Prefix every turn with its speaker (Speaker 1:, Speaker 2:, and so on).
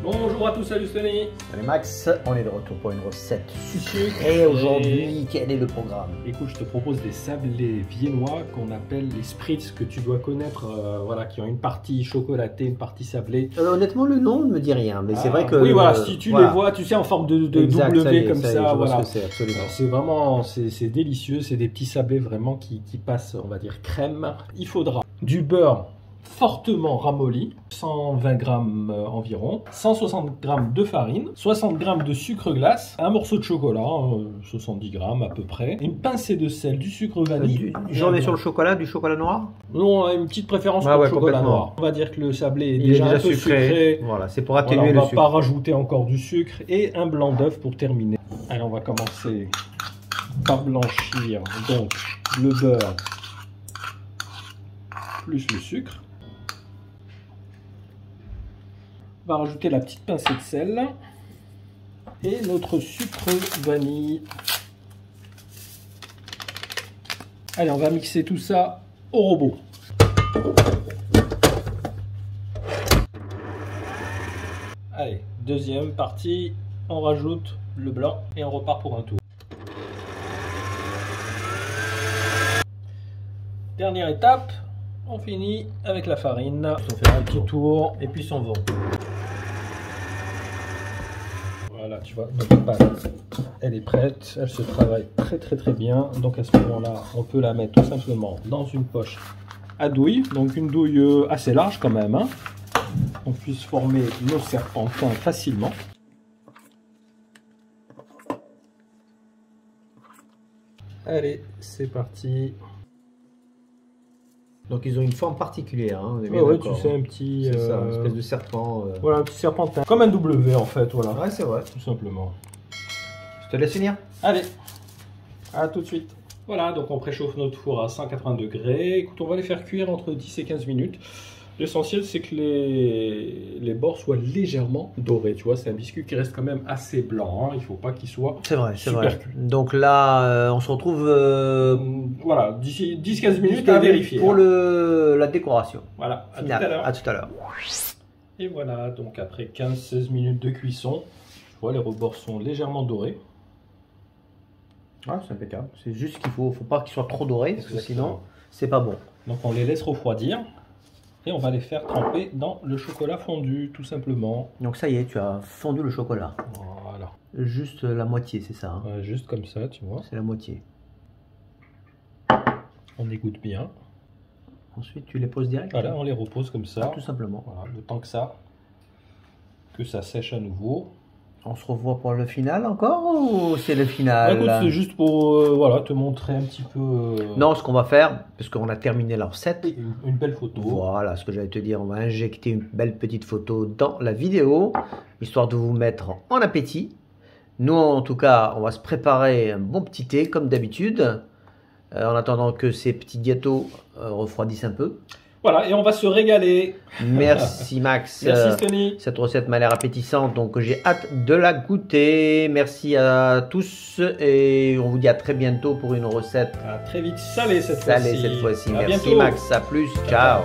Speaker 1: Bonjour à tous, salut Tony.
Speaker 2: Salut Max, on est de retour pour une recette sucrée. Et aujourd'hui, quel est le programme?
Speaker 1: Écoute, je te propose des sablés viennois qu'on appelle les spritz, que tu dois connaître, voilà, qui ont une partie chocolatée, une partie sablée.
Speaker 2: Honnêtement, le nom ne me dit rien, mais c'est vrai que...
Speaker 1: Oui, voilà, si tu les vois, tu sais, en forme de
Speaker 2: exact,
Speaker 1: W comme ça,
Speaker 2: voilà.
Speaker 1: c'est
Speaker 2: absolument.
Speaker 1: C'est vraiment, c'est délicieux, c'est des petits sablés vraiment qui passent, on va dire, crème. Il faudra du beurre fortement ramolli, 120 g environ, 160 g de farine, 60 g de sucre glace, un morceau de chocolat, 70 g à peu près, une pincée de sel, du sucre vanille.
Speaker 2: J'en ai sur le chocolat, du chocolat noir?
Speaker 1: Non, on a une petite préférence pour le chocolat noir. On va dire que le sablé est déjà un peu sucré.
Speaker 2: Voilà, c'est pour atténuer
Speaker 1: le sucre.
Speaker 2: On
Speaker 1: va pas rajouter encore du sucre et un blanc d'œuf pour terminer. Allez, on va commencer par blanchir donc le beurre plus le sucre. On va rajouter la petite pincée de sel et notre sucre vanille. Allez, on va mixer tout ça au robot. Allez, deuxième partie, on rajoute le blanc et on repart pour un tour. Dernière étape, on finit avec la farine. On fait un petit tour et puis s'en va. Voilà, tu vois, notre pâte, elle est prête, elle se travaille très bien. Donc à ce moment-là, on peut la mettre tout simplement dans une poche à douille, donc une douille assez large quand même, hein. On puisse former nos serpentins facilement. Allez, c'est parti.
Speaker 2: Donc ils ont une forme particulière, hein,
Speaker 1: ouais, tu sais, un petit...
Speaker 2: C'est ça, une espèce de serpent.
Speaker 1: Voilà, un petit serpentin. Comme un W en fait, voilà.
Speaker 2: Ouais, c'est vrai.
Speaker 1: Tout simplement.
Speaker 2: Je te laisse finir.
Speaker 1: Allez, à tout de suite. Voilà, donc on préchauffe notre four à 180 degrés. Écoute, on va les faire cuire entre 10 et 15 minutes. L'essentiel, c'est que les bords soient légèrement dorés. Tu vois, c'est un biscuit qui reste quand même assez blanc, hein. Il ne faut pas qu'il soit super cuit.
Speaker 2: Donc là, on se retrouve...
Speaker 1: voilà, d'ici 10-15 minutes à vérifier.
Speaker 2: Pour la décoration.
Speaker 1: Voilà, à
Speaker 2: finale.
Speaker 1: tout à l'heure.
Speaker 2: À tout à l'heure.
Speaker 1: Et voilà, donc après 15-16 minutes de cuisson, tu vois, les rebords sont légèrement dorés.
Speaker 2: Ouais, c'est impeccable. C'est juste qu'il faut pas qu'ils soient trop dorés, parce que sinon, c'est pas bon.
Speaker 1: Donc on les laisse refroidir. Et on va les faire tremper dans le chocolat fondu, tout simplement.
Speaker 2: Donc ça y est, tu as fondu le chocolat.
Speaker 1: Voilà.
Speaker 2: Juste la moitié, c'est ça, hein?
Speaker 1: Ouais, juste comme ça, tu vois.
Speaker 2: C'est la moitié.
Speaker 1: On égoutte bien.
Speaker 2: Ensuite, tu les poses direct?
Speaker 1: Voilà, on les repose comme ça.
Speaker 2: Tout simplement.
Speaker 1: Voilà, le temps que ça sèche à nouveau.
Speaker 2: On se revoit pour le final encore ou c'est le final?
Speaker 1: Écoute, c'est juste pour voilà, te montrer un petit peu...
Speaker 2: Non, ce qu'on va faire, parce qu'on a terminé la recette.
Speaker 1: Une belle photo.
Speaker 2: Voilà, ce que j'allais te dire. On va injecter une belle petite photo dans la vidéo, histoire de vous mettre en appétit. Nous, en tout cas, on va se préparer un bon petit thé, comme d'habitude, en attendant que ces petits gâteaux refroidissent un peu.
Speaker 1: Voilà, et on va se régaler.
Speaker 2: Merci Max.
Speaker 1: Merci Tony.
Speaker 2: Cette recette m'a l'air appétissante, donc j'ai hâte de la goûter. Merci à tous et on vous dit à très bientôt pour une recette
Speaker 1: à très vite salée cette
Speaker 2: fois-ci.
Speaker 1: À
Speaker 2: Merci
Speaker 1: bientôt.
Speaker 2: Max, à plus, ciao.